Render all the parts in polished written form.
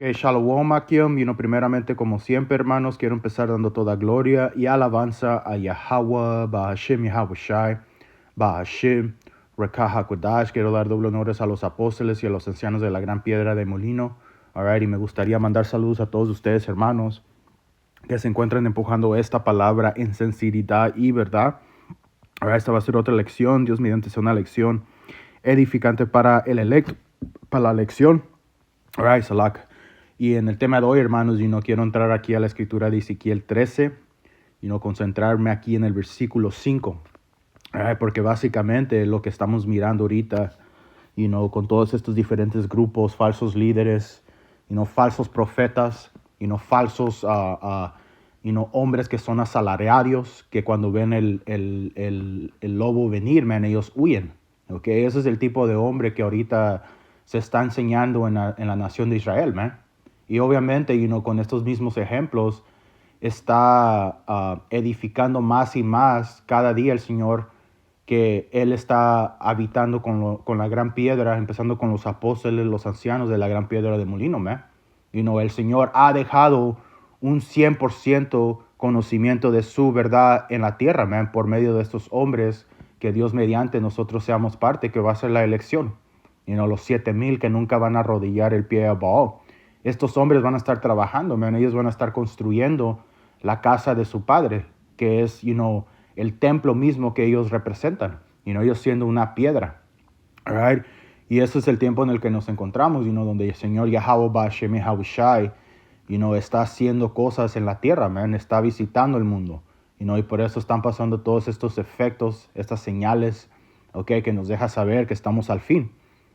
Shalom Akim, primeramente como siempre hermanos, quiero empezar dando toda gloria y alabanza a Yahweh, Bahashem Yahawashi, Bahashem, Rekah HaKodash. Quiero dar doble honores a los apóstoles y a los ancianos de la gran piedra de molino. Alright, y me gustaría mandar saludos a todos ustedes hermanos que se encuentran empujando esta palabra en sinceridad y verdad. Alright, esta va a ser otra lección, Dios mediante sea una lección edificante para el electo, para la lección. Alright, Salak. Y en el tema de hoy, hermanos, quiero entrar aquí a la escritura de Ezequiel 13 y concentrarme aquí en el versículo 5. Porque básicamente lo que estamos mirando ahorita, con todos estos diferentes grupos, falsos líderes, falsos profetas, falsos hombres que son asalariados, que cuando ven el lobo venir, ellos huyen. Okay? Ese es el tipo de hombre que ahorita se está enseñando en la nación de Israel, Y obviamente, con estos mismos ejemplos, está edificando más y más cada día el Señor, que Él está habitando con la gran piedra, empezando con los apóstoles, los ancianos de la gran piedra de molino, el Señor ha dejado un 100% conocimiento de su verdad en la tierra, por medio de estos hombres que Dios mediante nosotros seamos parte, que va a ser la elección. Los 7,000 que nunca van a arrodillar el pie a Baal. Estos hombres van a estar trabajando, ellos van a estar construyendo la casa de su padre, que es, el templo mismo que ellos representan, ellos siendo una piedra. Right? Y ese es el tiempo en el que nos encontramos, donde el Señor Yahweh Ba'Shem Yahawashi, está haciendo cosas en la tierra, está visitando el mundo, y por eso están pasando todos estos efectos, estas señales, que nos deja saber que estamos al fin,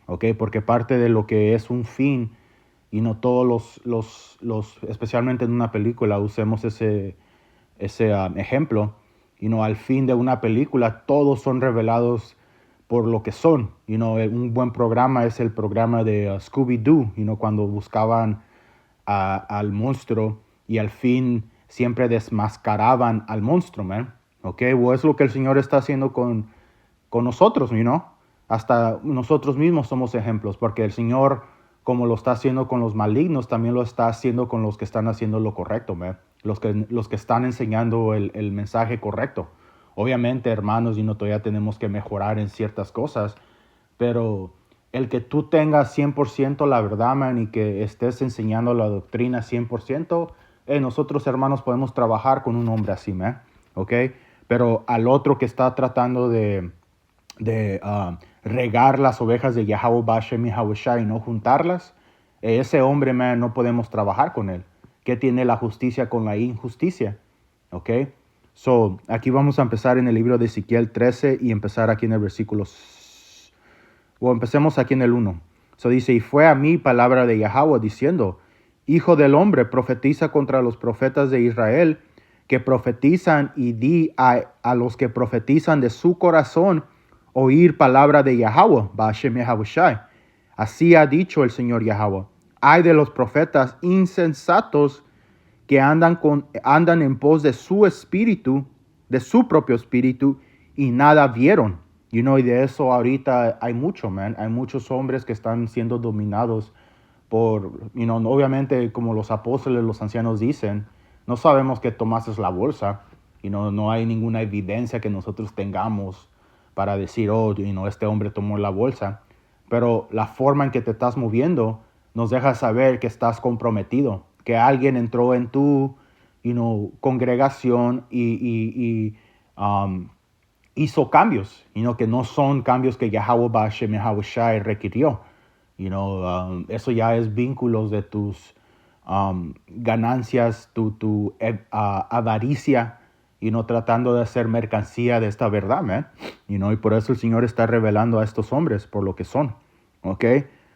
porque parte de lo que es un fin, todos los especialmente en una película, usemos ese ejemplo, al fin de una película, todos son revelados por lo que son. Un buen programa es el programa de Scooby-Doo, cuando buscaban al monstruo y al fin siempre desmascaraban al monstruo, o es lo que el Señor está haciendo con nosotros, hasta nosotros mismos somos ejemplos, porque el Señor, como lo está haciendo con los malignos, también lo está haciendo con los que están haciendo lo correcto, los que están enseñando el mensaje correcto. Obviamente, hermanos, todavía tenemos que mejorar en ciertas cosas, pero el que tú tengas 100% la verdad, y que estés enseñando la doctrina 100%, nosotros, hermanos, podemos trabajar con un hombre así, ¿ok? Pero al otro que está tratando de regar las ovejas de Yahweh Ba'Shem Yahawashi y no juntarlas, ese hombre, no podemos trabajar con él. ¿Qué tiene la justicia con la injusticia? ¿Ok? So, aquí vamos a empezar en el libro de Ezequiel 13 y empezar aquí en el versículo... empecemos aquí en el 1. So dice, y fue a mí palabra de Yahweh diciendo, hijo del hombre, profetiza contra los profetas de Israel, que profetizan, y di a los que profetizan de su corazón, oír palabra de Yahweh, Ba'Shem Yahawashi. Así ha dicho el Señor Yahweh. Hay de los profetas insensatos que andan en pos de su espíritu, de su propio espíritu, y nada vieron. Y de eso ahorita hay mucho, Hay muchos hombres que están siendo dominados por, obviamente, como los apóstoles, los ancianos dicen, no sabemos que tomaste la bolsa, y no hay ninguna evidencia que nosotros tengamos para decir, este hombre tomó la bolsa. Pero la forma en que te estás moviendo nos deja saber que estás comprometido, que alguien entró en tu congregación y hizo cambios, que no son cambios que Yahweh Ba'Shem Yahawashi requirió. Eso ya es vínculos de tus ganancias, tu avaricia, tratando de hacer mercancía de esta verdad, y por eso el Señor está revelando a estos hombres por lo que son,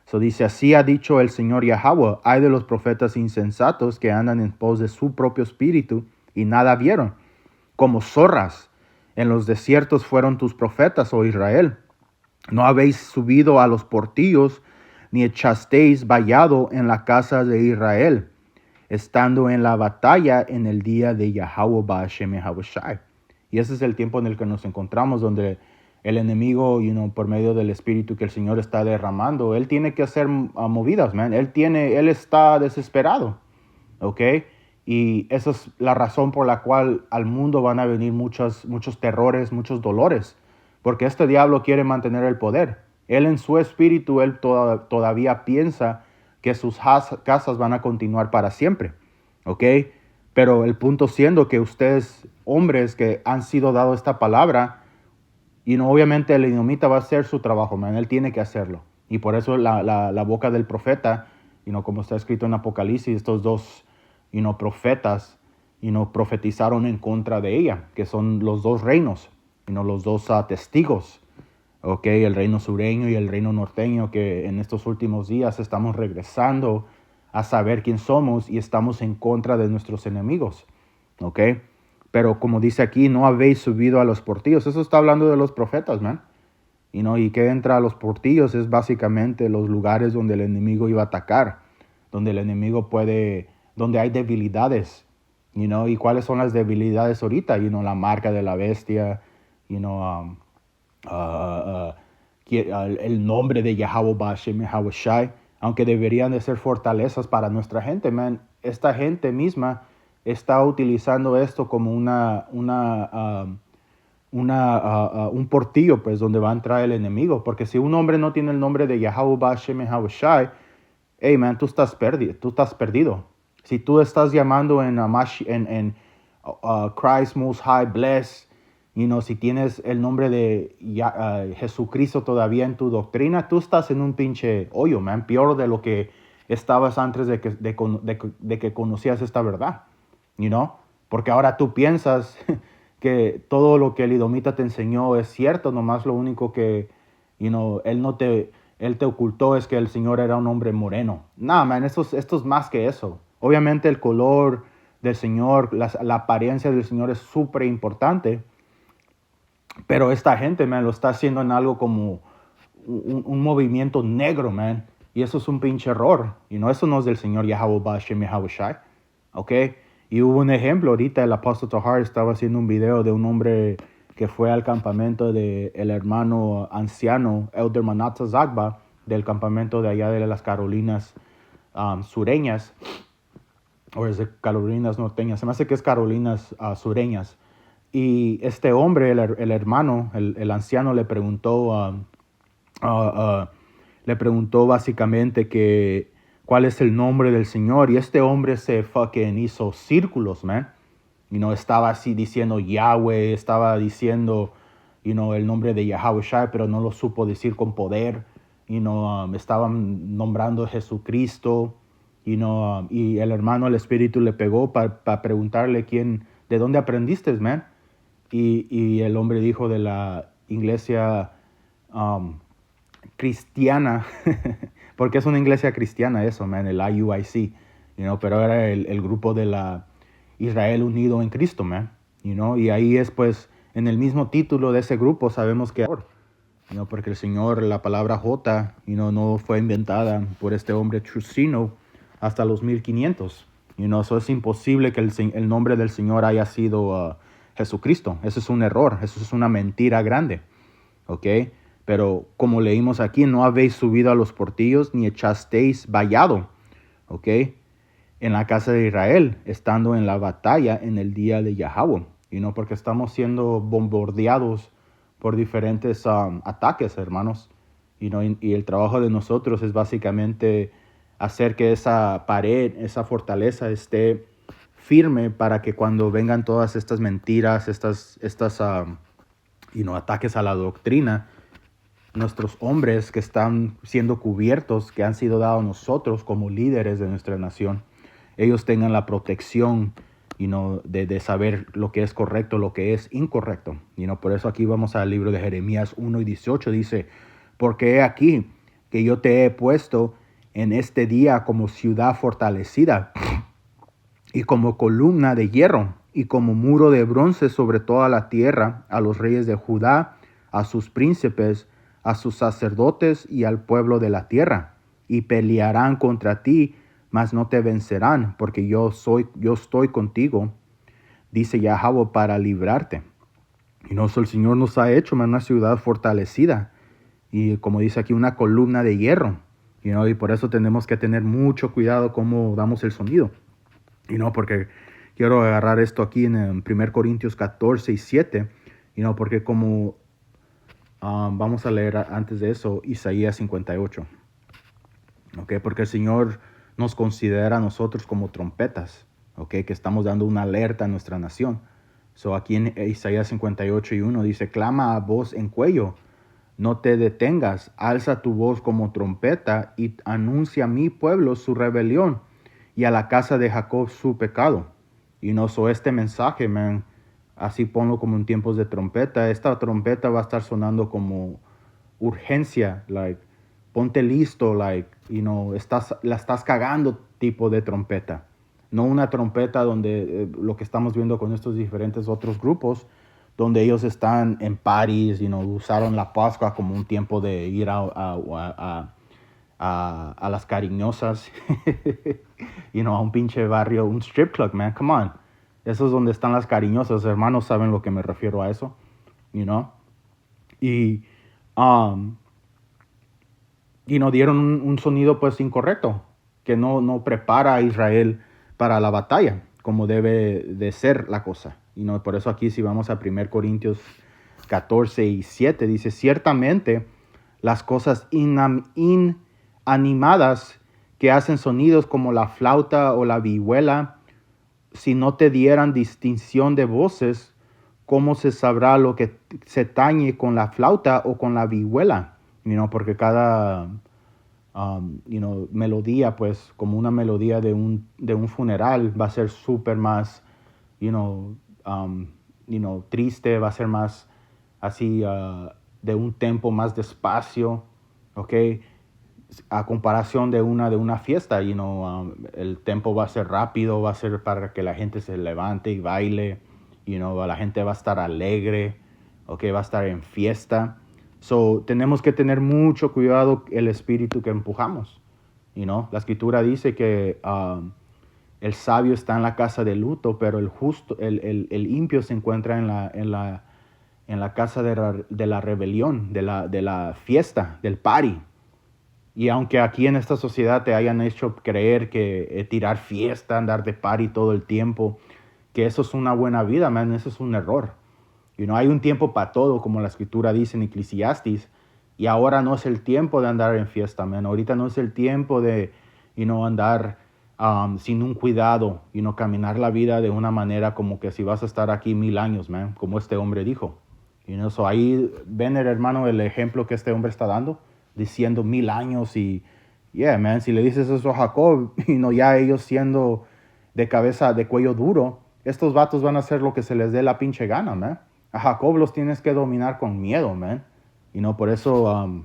So dice, así ha dicho el Señor Yahweh, hay de los profetas insensatos que andan en pos de su propio espíritu y nada vieron, como zorras. En los desiertos fueron tus profetas, oh Israel. No habéis subido a los portillos, ni echasteis vallado en la casa de Israel, estando en la batalla en el día de Yahweh Ba'Shem Yahawashi. Y ese es el tiempo en el que nos encontramos, donde el enemigo, por medio del Espíritu que el Señor está derramando, él tiene que hacer movidas, man. Él está desesperado, ¿ok? Y esa es la razón por la cual al mundo van a venir muchos terrores, muchos dolores, porque este diablo quiere mantener el poder. Él en su espíritu, él todavía piensa que sus casas van a continuar para siempre, ¿ok? Pero el punto siendo que ustedes, hombres que han sido dado esta palabra, obviamente el edomita va a hacer su trabajo, man. Él tiene que hacerlo. Y por eso la boca del profeta, como está escrito en Apocalipsis, estos dos, profetas, profetizaron en contra de ella, que son los dos reinos, los dos testigos, ¿ok? El reino sureño y el reino norteño, que en estos últimos días estamos regresando a saber quién somos y estamos en contra de nuestros enemigos, ¿ok? Pero como dice aquí, no habéis subido a los portillos. Eso está hablando de los profetas, man. Y que entra a los portillos es básicamente los lugares donde el enemigo iba a atacar, donde el enemigo donde hay debilidades, y cuáles son las debilidades ahorita, la marca de la bestia, el nombre de Yahweh Ba'Shem Yahweh Shai, aunque deberían de ser fortalezas para nuestra gente, man. Esta gente misma está utilizando esto como un portillo, pues, donde va a entrar el enemigo. Porque si un hombre no tiene el nombre de Yahweh Ba'Shem Yahweh Shai, hey, man, tú estás perdido. Si tú estás llamando en Christ Most High Bless, si tienes el nombre de Jesucristo todavía en tu doctrina, tú estás en un pinche hoyo, man, peor de lo que estabas antes de que conocías esta verdad, porque ahora tú piensas que todo lo que el edomita te enseñó es cierto, nomás lo único que, él te ocultó es que el Señor era un hombre moreno. No, man, esto es más que eso. Obviamente el color del Señor, la apariencia del Señor es súper importante, pero esta gente, man, lo está haciendo en algo como un movimiento negro, man. Y eso es un pinche error. Eso no es del Señor Yahweh Ba'Shem Yahweh Shai. ¿Ok? Y hubo un ejemplo ahorita, el apóstol Tahar estaba haciendo un video de un hombre que fue al campamento del hermano anciano, Elder Manasseh Zagba, del campamento de allá de las Carolinas sureñas, o es de Carolinas norteñas, se me hace que es Carolinas sureñas. Y este hombre, el hermano, el anciano, le preguntó básicamente que cuál es el nombre del Señor. Y este hombre se fucking hizo círculos, man. Estaba así diciendo Yahweh, estaba diciendo, el nombre de Yahweh Shai, pero no lo supo decir con poder. Estaban nombrando Jesucristo. Y el hermano, el espíritu le pegó para preguntarle de dónde aprendiste, man. Y el hombre dijo de la iglesia cristiana, porque es una iglesia cristiana eso, man, el IUIC, pero era el grupo de la Israel unido en Cristo, man, y ahí es pues, en el mismo título de ese grupo sabemos que, porque el Señor, la palabra J, no fue inventada por este hombre Trusino hasta los 1500, eso es imposible que el nombre del Señor haya sido Jesucristo. Eso es un error, eso es una mentira grande, ¿ok? Pero como leímos aquí, no habéis subido a los portillos ni echasteis vallado, ¿ok? En la casa de Israel, estando en la batalla en el día de Yahweh, porque estamos siendo bombardeados por diferentes ataques, hermanos, y el trabajo de nosotros es básicamente hacer que esa pared, esa fortaleza esté firme para que cuando vengan todas estas mentiras, estas ataques a la doctrina, nuestros hombres que están siendo cubiertos, que han sido dados a nosotros como líderes de nuestra nación, ellos tengan la protección de saber lo que es correcto, lo que es incorrecto. Por eso aquí vamos al libro de Jeremías 1:18, dice, porque he aquí que yo te he puesto en este día como ciudad fortalecida y como columna de hierro y como muro de bronce sobre toda la tierra, a los reyes de Judá, a sus príncipes, a sus sacerdotes y al pueblo de la tierra, y pelearán contra ti, mas no te vencerán, porque yo estoy contigo, dice Yahweh, para librarte. Y no, so el Señor nos ha hecho, man, una ciudad fortalecida. Y como dice aquí, una columna de hierro. Y por eso tenemos que tener mucho cuidado cómo damos el sonido. Porque quiero agarrar esto aquí en 1 Corintios 14 y 7. Porque como vamos a leer antes de eso Isaías 58. Porque el Señor nos considera a nosotros como trompetas. Que estamos dando una alerta a nuestra nación. Aquí en Isaías 58 y 1 dice, clama a voz en cuello, no te detengas, alza tu voz como trompeta y anuncia a mi pueblo su rebelión y a la casa de Jacob su pecado. Este mensaje, man, así ponlo como en tiempos de trompeta. Esta trompeta va a estar sonando como urgencia, ponte listo, la estás cagando tipo de trompeta. No una trompeta donde lo que estamos viendo con estos diferentes otros grupos, donde ellos están en parties, usaron la Pascua como un tiempo de ir a las cariñosas, a un pinche barrio, un strip club, man, come on. Eso es donde están las cariñosas, hermanos saben lo que me refiero a eso, Y, dieron un sonido pues incorrecto, que no prepara a Israel para la batalla, como debe de ser la cosa. Por eso aquí si vamos a 1 Corintios 14 y 7, dice, ciertamente las cosas inanimadas que hacen sonidos como la flauta o la vihuela, si no te dieran distinción de voces, ¿cómo se sabrá lo que se tañe con la flauta o con la vihuela? Porque cada melodía, pues como una melodía de un funeral va a ser súper más, triste, va a ser más así de un tempo más despacio, ¿ok? A comparación de una fiesta, el tempo va a ser rápido, va a ser para que la gente se levante y baile, la gente va a estar alegre, ¿ok? Va a estar en fiesta. Tenemos que tener mucho cuidado el espíritu que empujamos, La escritura dice que el sabio está en la casa de luto, pero el impío se encuentra en la casa de la rebelión, de la fiesta, del party. Y aunque aquí en esta sociedad te hayan hecho creer que tirar fiesta, andar de party todo el tiempo, que eso es una buena vida, man, eso es un error. Hay un tiempo para todo, como la escritura dice en Eclesiastes, y ahora no es el tiempo de andar en fiesta, man. Ahorita no es el tiempo de andar sin un cuidado, caminar la vida de una manera como que si vas a estar aquí 1000 años, man, como este hombre dijo. Ahí ven, hermano, el ejemplo que este hombre está dando, diciendo 1000 años y, yeah, man, si le dices eso a Jacob, ya ellos siendo de cabeza, de cuello duro, estos vatos van a hacer lo que se les dé la pinche gana, man. A Jacob los tienes que dominar con miedo, man. Por eso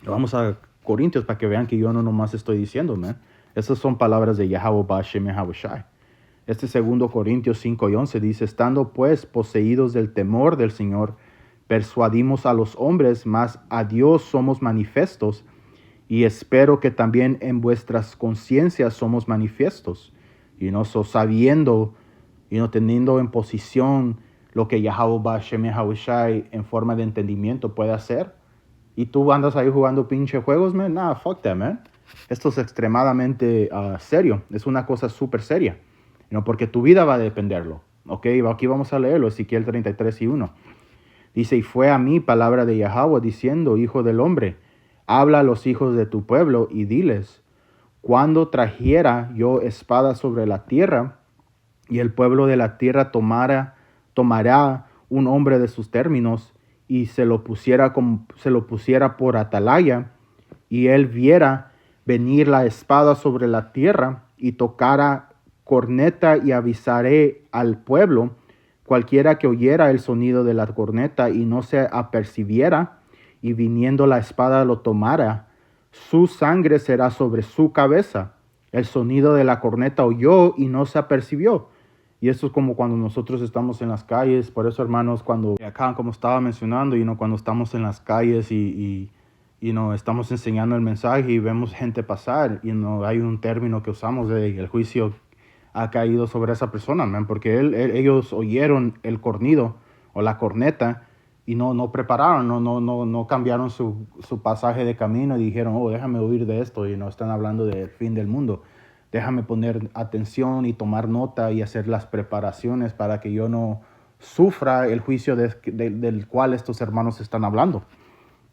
vamos a Corintios para que vean que yo no nomás estoy diciendo, man. Esas son palabras de Yahweh Ba'Shem Yahweh Shai. Este 2 Corintios 5 y 11 dice, estando pues poseídos del temor del Señor, persuadimos a los hombres, mas a Dios somos manifestos, y espero que también en vuestras conciencias somos manifiestos. Sabiendo, teniendo en posición lo que Yahweh Ba'Shem Yahweh Shai en forma de entendimiento puede hacer. Y tú andas ahí jugando pinche juegos, man. Nah, fuck that, man. Esto es extremadamente serio. Es una cosa súper seria. Porque tu vida va a dependerlo. Ok, aquí vamos a leerlo, Ezequiel 33 y 1. Dice, y fue a mí palabra de Yahweh diciendo, hijo del hombre, habla a los hijos de tu pueblo y diles, cuando trajera yo espada sobre la tierra, y el pueblo de la tierra tomará un hombre de sus términos, y se lo pusiera por atalaya, y él viera venir la espada sobre la tierra, y tocara corneta, y avisaré al pueblo, cualquiera que oyera el sonido de la corneta y no se apercibiera, y viniendo la espada lo tomara, su sangre será sobre su cabeza. El sonido de la corneta oyó y no se apercibió. Y esto es como cuando nosotros estamos en las calles. Por eso, hermanos, cuando acá, como estaba mencionando, cuando estamos en las calles y estamos enseñando el mensaje y vemos gente pasar, hay un término que usamos de el juicio ha caído sobre esa persona, man, porque ellos oyeron el cornido, o la corneta, y no prepararon, no cambiaron su pasaje de camino y dijeron, oh, déjame huir de esto, y no están hablando del fin del mundo. Déjame poner atención y tomar nota y hacer las preparaciones para que yo no sufra el juicio del cual estos hermanos están hablando.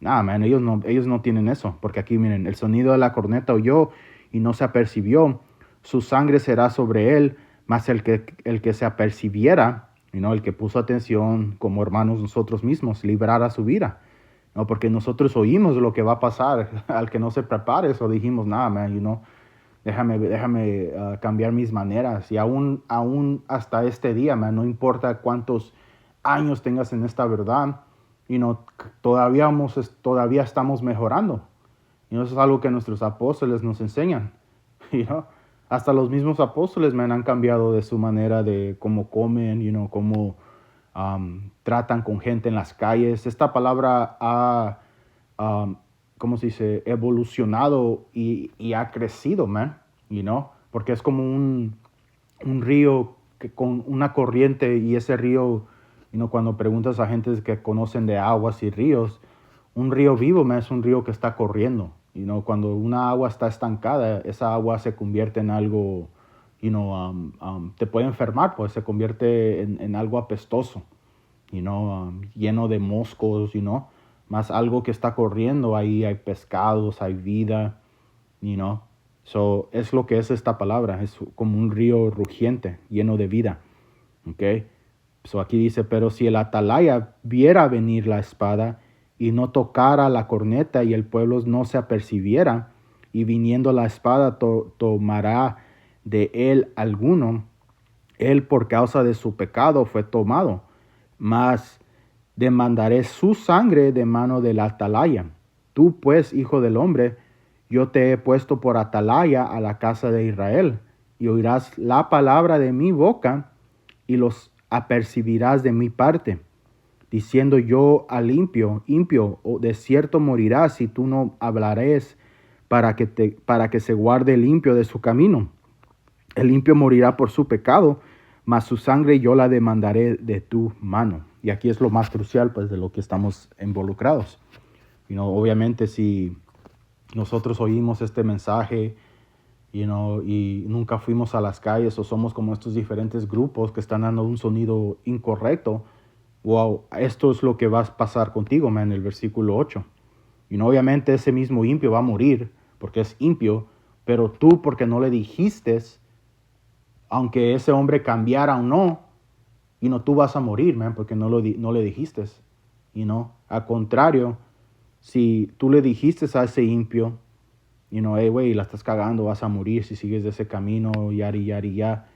Ah, man, ellos no tienen eso, porque aquí miren, el sonido de la corneta oyó y no se apercibió, su sangre será sobre él, mas el que se apercibiera, el que puso atención como hermanos nosotros mismos, librará su vida. No, porque nosotros oímos lo que va a pasar al que no se prepare, eso dijimos, nada, man, déjame cambiar mis maneras. Y aún hasta este día, man, no importa cuántos años tengas en esta verdad, todavía estamos mejorando. Y eso es algo que nuestros apóstoles nos enseñan. Hasta los mismos apóstoles han cambiado de su manera de cómo comen, cómo tratan con gente en las calles. Esta palabra ha, ¿cómo se dice? Evolucionado y ha crecido, porque es como un río con una corriente, y ese río, cuando preguntas a gente que conocen de aguas y ríos, un río vivo es un río que está corriendo. Cuando una agua está estancada, esa agua se convierte en algo, te puede enfermar, pues se convierte en algo apestoso, lleno de moscos, más algo que está corriendo, ahí hay pescados, hay vida, So, es lo que es esta palabra, es como un río rugiente, lleno de vida, ¿ok? So, aquí dice, pero si el atalaya viera venir la espada y no tocara la corneta y el pueblo no se apercibiera, y viniendo la espada tomará de él alguno, él por causa de su pecado fue tomado, mas demandaré su sangre de mano del atalaya. Tú pues, hijo del hombre, yo te he puesto por atalaya a la casa de Israel, y oirás la palabra de mi boca, y los apercibirás de mi parte, diciendo yo al impío, de cierto morirás si tú no hablares para que se guarde el impío de su camino. El impío morirá por su pecado, mas su sangre yo la demandaré de tu mano. Y aquí es lo más crucial, pues, de lo que estamos involucrados. Obviamente, si nosotros oímos este mensaje, y nunca fuimos a las calles, o somos como estos diferentes grupos que están dando un sonido incorrecto, wow, esto es lo que va a pasar contigo, en el versículo 8. Obviamente ese mismo impío va a morir porque es impío, pero tú, porque no le dijiste, aunque ese hombre cambiara o no, tú vas a morir, porque no le dijiste. Al contrario, si tú le dijiste a ese impío, hey, güey, la estás cagando, vas a morir si sigues de ese camino, ya.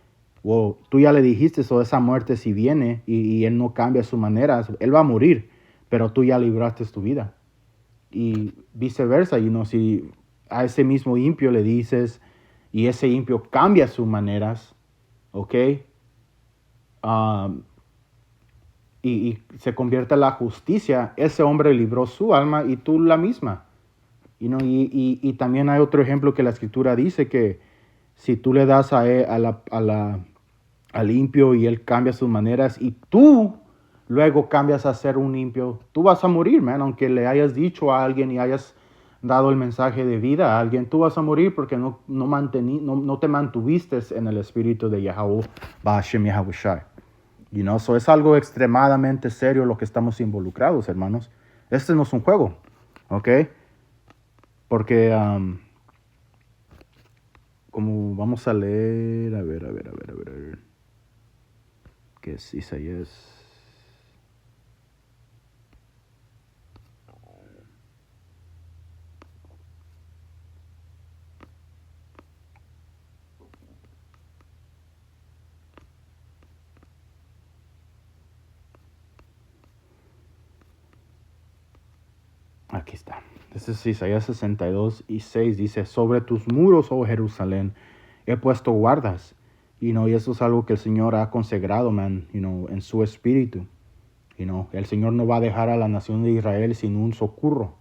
Wow, tú ya le dijiste eso, esa muerte si viene y él no cambia su manera, él va a morir, pero tú ya libraste tu vida. Y viceversa, si a ese mismo impío le dices y ese impío cambia sus maneras, ¿ok? Y se convierte en la justicia, ese hombre libró su alma y tú la misma. Y también hay otro ejemplo que la escritura dice que si tú le das al impío y él cambia sus maneras y tú luego cambias a ser un impío, tú vas a morir, aunque le hayas dicho a alguien y hayas dado el mensaje de vida a alguien, tú vas a morir porque no te mantuviste en el espíritu de Yahweh, Ba'ashem Yahawashi. So es algo extremadamente serio lo que estamos involucrados, hermanos. Este no es un juego, ¿ok? Porque, como vamos a leer, a ver, ¿qué es Isaías? Aquí está. Este es Isaías 62:6. Dice, sobre tus muros, oh Jerusalén, he puesto guardas. Y eso es algo que el Señor ha consagrado, en su espíritu. El Señor no va a dejar a la nación de Israel sin un socorro.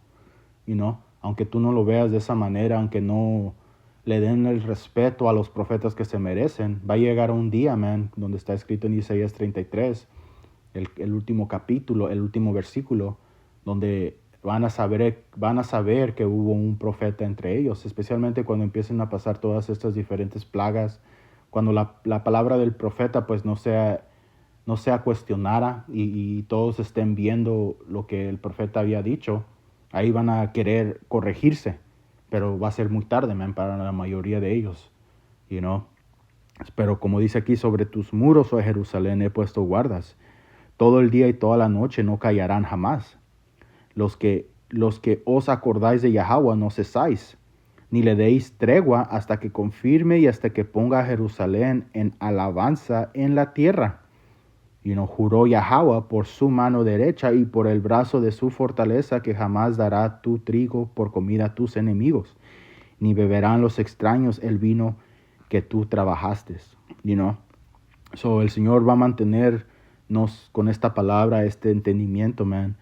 Aunque tú no lo veas de esa manera, aunque no le den el respeto a los profetas que se merecen, va a llegar un día, donde está escrito en Isaías 33, el último capítulo, el último versículo, donde van a saber que hubo un profeta entre ellos, especialmente cuando empiecen a pasar todas estas diferentes plagas, cuando la palabra del profeta pues no sea cuestionada y todos estén viendo lo que el profeta había dicho, ahí van a querer corregirse, pero va a ser muy tarde, man, para la mayoría de ellos, you know. Pero como dice aquí, sobre tus muros, oh Jerusalén, he puesto guardas. Todo el día y toda la noche no callarán jamás. Los que os acordáis de Yahweh no cesáis, ni le deis tregua hasta que confirme y hasta que ponga a Jerusalén en alabanza en la tierra. Y no juró Yahweh por su mano derecha y por el brazo de su fortaleza que jamás dará tu trigo por comida a tus enemigos, ni beberán los extraños el vino que tú trabajaste. You know? So el Señor va a mantenernos con esta palabra, este entendimiento, man,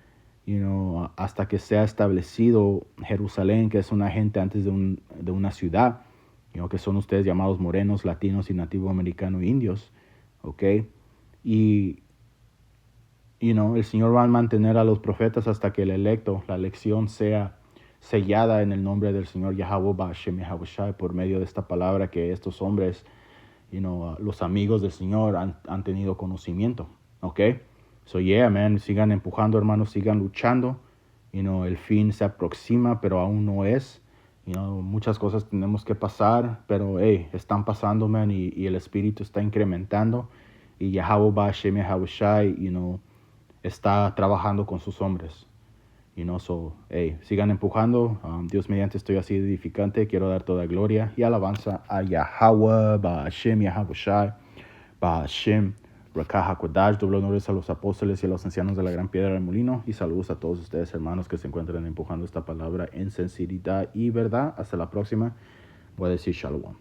you know, hasta que sea establecido Jerusalén, que es una gente antes de una ciudad, you know, que son ustedes llamados morenos, latinos y nativo americano indios, ¿ok? Y, you know, el Señor va a mantener a los profetas hasta que el electo, la elección sea sellada en el nombre del Señor Yahweh Ba'ashem Yahawashi por medio de esta palabra que estos hombres, you know, los amigos del Señor han tenido conocimiento, ¿ok? So yeah, man, sigan empujando, hermanos, sigan luchando, you know, el fin se aproxima, pero aún no es, you know, muchas cosas tenemos que pasar, pero hey, están pasando, man, y el Espíritu está incrementando, y Yahweh Ba'ashem Yahawashi, you know, está trabajando con sus hombres. You know, so, hey, sigan empujando. Dios mediante estoy así de edificante. Quiero dar toda gloria y alabanza a Yahweh, Ba'ashem, Yahawashi, Ba'ashem, Rakah HaKodash. Doble honores a los apóstoles y a los ancianos de la gran piedra del molino. Y saludos a todos ustedes, hermanos, que se encuentran empujando esta palabra en sinceridad y verdad. Hasta la próxima. Voy a decir shalom.